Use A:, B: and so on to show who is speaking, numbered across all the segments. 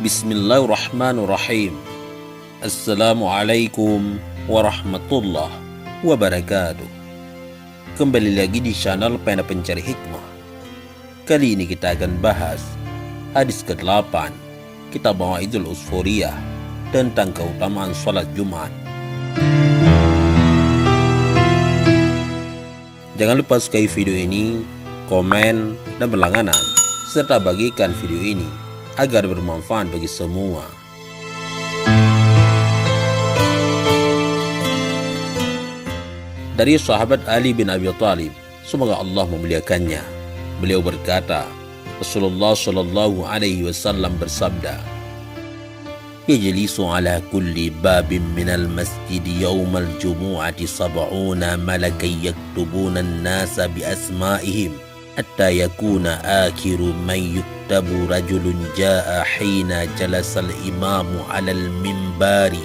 A: Bismillahirrahmanirrahim. Assalamualaikum warahmatullahi wabarakatuh. Kembali lagi di channel Pena Pencari Hikmah. Kali ini kita akan bahas hadis ke-8 Kitab Mawaidul Usfuriyah tentang keutamaan sholat Jumat. Jangan lupa sukai video ini, komen, dan berlangganan, serta bagikan video ini agar bermanfaat bagi semua. Dari sahabat Ali bin Abi Thalib, semoga Allah memuliakannya, beliau berkata, Rasulullah Shallallahu Alaihi Wasallam bersabda, Yajlisu ala kulli babin minal masjid yawmal jumu'ati sab'una malakai yaktubuna an-nasa bi asma'ihim hatta yakuna akhiru man yuktabu rajulun jaa hina jalasal imamu alal mimbari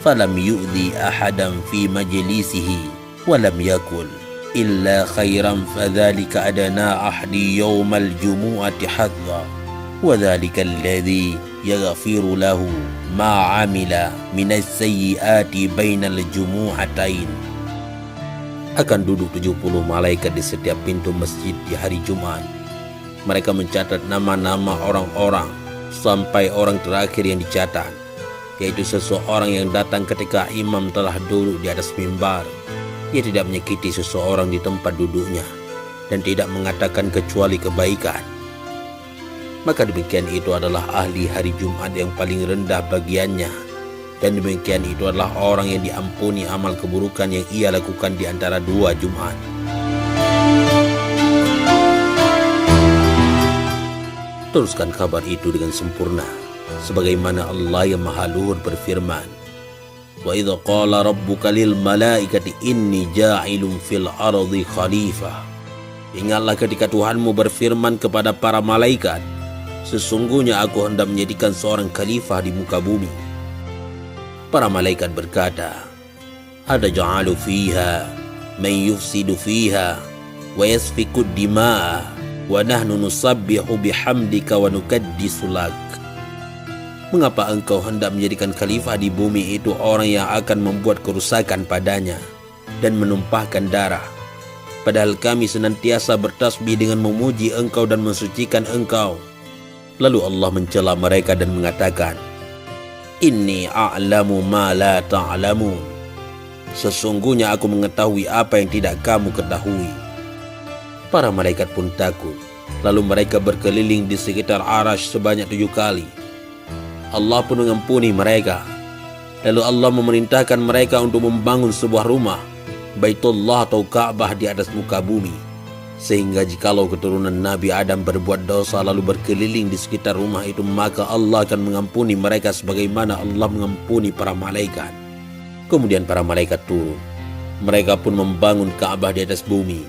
A: falam yu'dhi ahadan fi majlisihi walam yakul illa khairan fadhalika adana ahdi yawmal jumu'ati hadha wadhalika alladhi yaghfiru lahu ma amila minas sayyiati bainal jumu'atain. Akan duduk 70 malaikat di setiap pintu masjid di hari Jumat. Mereka mencatat nama-nama orang-orang sampai orang terakhir yang dicatat, yaitu seseorang yang datang ketika imam telah duduk di atas mimbar. Ia tidak menyakiti seseorang di tempat duduknya dan tidak mengatakan kecuali kebaikan. Maka demikian itu adalah ahli hari Jumat yang paling rendah bagiannya. Dan demikian itu adalah orang yang diampuni amal keburukan yang ia lakukan di antara dua Jumat. Teruskan kabar itu dengan sempurna, sebagaimana Allah yang Maha Luhur berfirman, Wa idza qala rabbuka lil malaikati inni ja'ilun fil ardi khalifah. Ingatlah ketika Tuhanmu berfirman kepada para malaikat, sesungguhnya aku hendak menjadikan seorang khalifah di muka bumi. Para malaikat berkata, Ada ja'alu fiha man yufsidu fiha wa yasfiku dima'a wa nahnu nusabbihu bihamdika wa nukaddisu lak. Mengapa engkau hendak menjadikan khalifah di bumi itu orang yang akan membuat kerusakan padanya dan menumpahkan darah, padahal kami senantiasa bertasbih dengan memuji engkau dan mensucikan engkau. Lalu Allah mencela mereka dan mengatakan, Inni a'lamu ma la ta'lamun. Sesungguhnya aku mengetahui apa yang tidak kamu ketahui. Para malaikat pun takut. Lalu mereka berkeliling di sekitar Arasy sebanyak 7 kali. Allah pun mengampuni mereka. Lalu Allah memerintahkan mereka untuk membangun sebuah rumah, Baitullah atau Ka'bah, di atas muka bumi. Sehingga jikalau keturunan Nabi Adam berbuat dosa lalu berkeliling di sekitar rumah itu, maka Allah akan mengampuni mereka sebagaimana Allah mengampuni para malaikat. Kemudian para malaikat turun. Mereka pun membangun Ka'bah di atas bumi.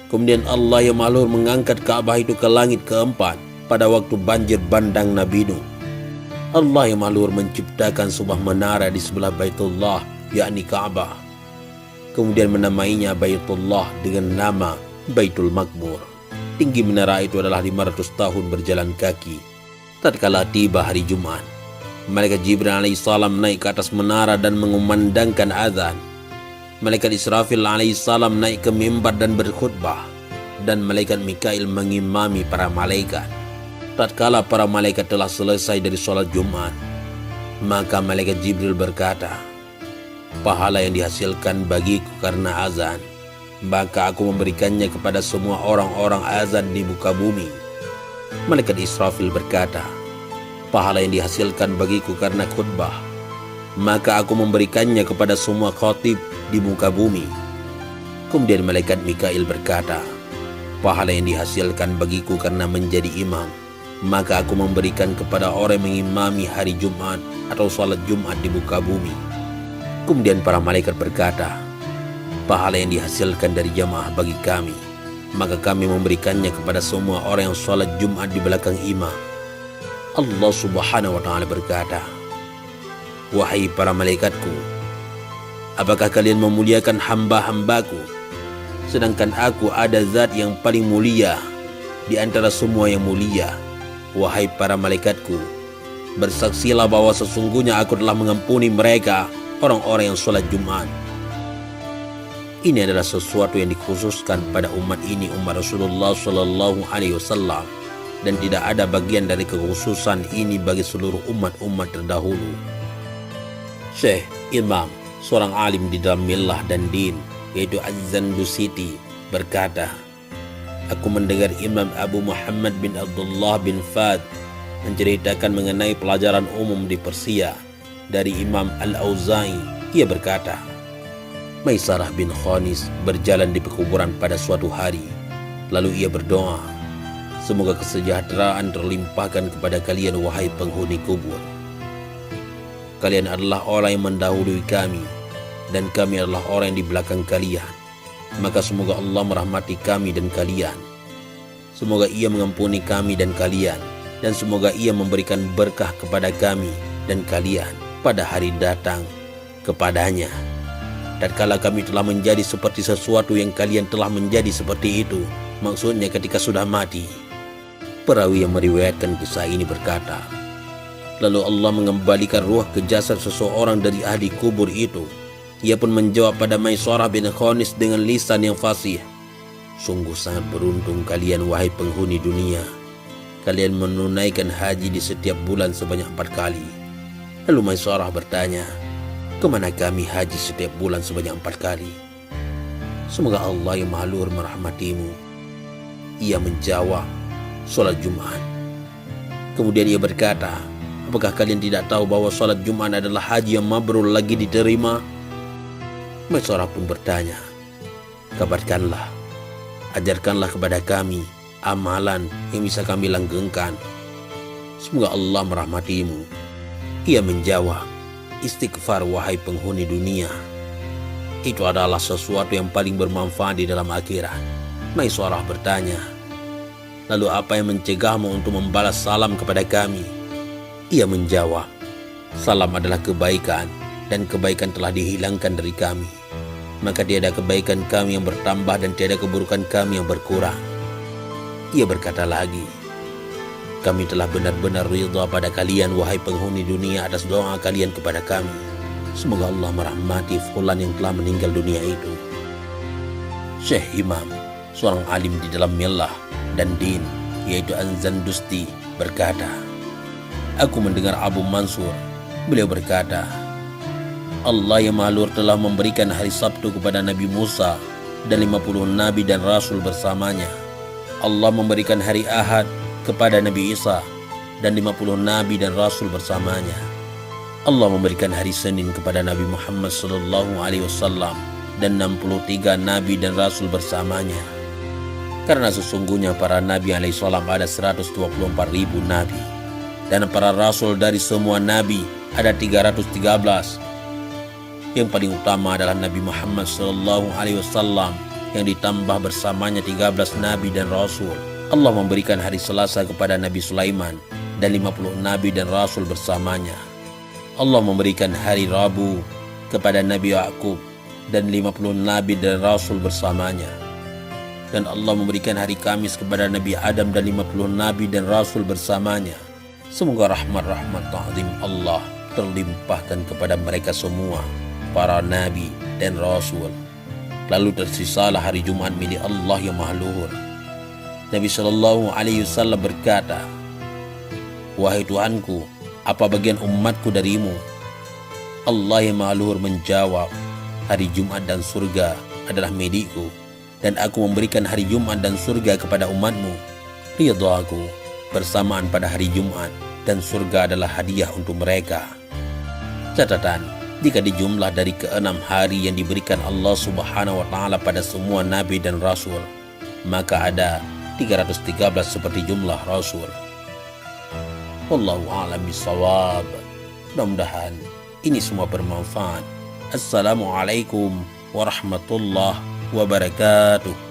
A: Kemudian Allah yang Maha Luhur mengangkat Ka'bah itu ke langit keempat pada waktu banjir bandang Nabi Nuh. Allah yang Maha Luhur menciptakan sebuah menara di sebelah Baitullah, yakni Ka'bah. Kemudian menamainya Baitullah dengan nama Baitul Makmur. Tinggi menara itu adalah 500 tahun berjalan kaki. Tatkala tiba hari Jumat, Malaikat Jibril alaihissalam naik ke atas menara dan mengumandangkan azan. Malaikat Israfil alaihissalam naik ke mimbar dan berkhutbah, dan Malaikat Mikail mengimami para malaikat. Tatkala para malaikat telah selesai dari sholat Jumat, maka Malaikat Jibril berkata, Pahala yang dihasilkan bagiku karena azan, maka aku memberikannya kepada semua orang-orang azan di muka bumi. Malaikat Israfil berkata, Pahala yang dihasilkan bagiku karena khutbah, maka aku memberikannya kepada semua khatib di muka bumi. Kemudian Malaikat Mikail berkata, Pahala yang dihasilkan bagiku karena menjadi imam, maka aku memberikan kepada orang yang mengimami hari Jumat atau salat Jumat di muka bumi. Kemudian para malaikat berkata, Pahala yang dihasilkan dari jamaah bagi kami, maka kami memberikannya kepada semua orang yang sholat Jumat di belakang imam. Allah Subhanahu wa Ta'ala berkata, Wahai para malaikatku, apakah kalian memuliakan hamba-hambaku, sedangkan aku ada zat yang paling mulia di antara semua yang mulia? Wahai para malaikatku, bersaksilah bahwa sesungguhnya aku telah mengampuni mereka, orang-orang yang sholat Jumat. Ini adalah sesuatu yang dikhususkan pada umat ini, umat Rasulullah Shallallahu Alaihi Wasallam, dan tidak ada bagian dari kekhususan ini bagi seluruh umat-umat terdahulu. Syekh Imam, seorang alim di dalam millah dan din, yaitu Az-Zandusiti, berkata, aku mendengar Imam Abu Muhammad bin Abdullah bin Fad menceritakan mengenai pelajaran umum di Persia dari Imam Al-Auza'i. Ia berkata, Maisarah bin Khanis berjalan di pekuburan pada suatu hari. Lalu ia berdoa, semoga kesejahteraan terlimpahkan kepada kalian wahai penghuni kubur. Kalian adalah orang yang mendahului kami, dan kami adalah orang yang di belakang kalian. Maka semoga Allah merahmati kami dan kalian. Semoga ia mengampuni kami dan kalian, dan semoga ia memberikan berkah kepada kami dan kalian pada hari datang kepadanya. Tatkala kami telah menjadi seperti sesuatu yang kalian telah menjadi seperti itu, maksudnya ketika sudah mati. Perawi yang meriwayatkan kisah ini berkata, lalu Allah mengembalikan ruh ke jasad seseorang dari ahli kubur itu. Ia pun menjawab pada Maisarah bin Khanis dengan lisan yang fasih, sungguh sangat beruntung kalian wahai penghuni dunia. Kalian menunaikan haji di setiap bulan sebanyak 4 kali. Lalu Maisarah bertanya, kemana kami haji setiap bulan sebanyak 4 kali? Semoga Allah yang Maha Luhur merahmatimu. Ia menjawab, sholat Jumat. Kemudian ia berkata, apakah kalian tidak tahu bahwa sholat Jumat adalah haji yang mabrur lagi diterima? Maisarah pun bertanya, kabarkanlah, ajarkanlah kepada kami amalan yang bisa kami langgengkan. Semoga Allah merahmatimu. Ia menjawab, istighfar wahai penghuni dunia. Itu adalah sesuatu yang paling bermanfaat di dalam akhirat. Maisarah bertanya, lalu apa yang mencegahmu untuk membalas salam kepada kami? Ia menjawab, salam adalah kebaikan, dan kebaikan telah dihilangkan dari kami. Maka tiada kebaikan kami yang bertambah dan tiada keburukan kami yang berkurang. Ia berkata lagi, kami telah benar-benar ridha pada kalian wahai penghuni dunia atas doa kalian kepada kami. Semoga Allah merahmati fulan yang telah meninggal dunia itu. Syekh Imam, seorang alim di dalam millah dan din, yaitu Az-Zandusti, berkata, aku mendengar Abu Mansur. Beliau berkata, Allah yang Maha Luhur telah memberikan hari Sabtu kepada Nabi Musa dan 50 nabi dan rasul bersamanya. Allah memberikan hari Ahad kepada Nabi Isa dan 50 nabi dan rasul bersamanya. Allah memberikan hari Senin kepada Nabi Muhammad SAW dan 63 nabi dan rasul bersamanya. Karena sesungguhnya para nabi alaihissalam ada 124.000 nabi, dan para rasul dari semua nabi ada 313. Yang paling utama adalah Nabi Muhammad SAW yang ditambah bersamanya 13 nabi dan rasul. Allah memberikan hari Selasa kepada Nabi Sulaiman dan 50 nabi dan rasul bersamanya. Allah memberikan hari Rabu kepada Nabi Ya'qub dan 50 nabi dan rasul bersamanya. Dan Allah memberikan hari Kamis kepada Nabi Adam dan 50 nabi dan rasul bersamanya. Semoga rahmat-rahmat ta'zim Allah terlimpahkan kepada mereka semua, para nabi dan rasul. Lalu tersisalah hari Jumat milik Allah yang Maha Luhur. Nabi Shallallahu Alaihi Wasallam berkata, wahai Tuhanku, apa bagian umatku darimu? Allah yang Maha Luhur menjawab, hari Jumat dan surga adalah milikku, dan aku memberikan hari Jumat dan surga kepada umatmu. Ridhaku bersamaan pada hari Jumat dan surga adalah hadiah untuk mereka. Catatan, jika dijumlah dari ke-6 hari yang diberikan Allah Subhanahu wa Ta'ala pada semua nabi dan rasul, maka ada 313 seperti jumlah rasul. Wallahu a'lam bishawab. Mudah-mudahan ini semua bermanfaat. Assalamualaikum warahmatullahi wabarakatuh.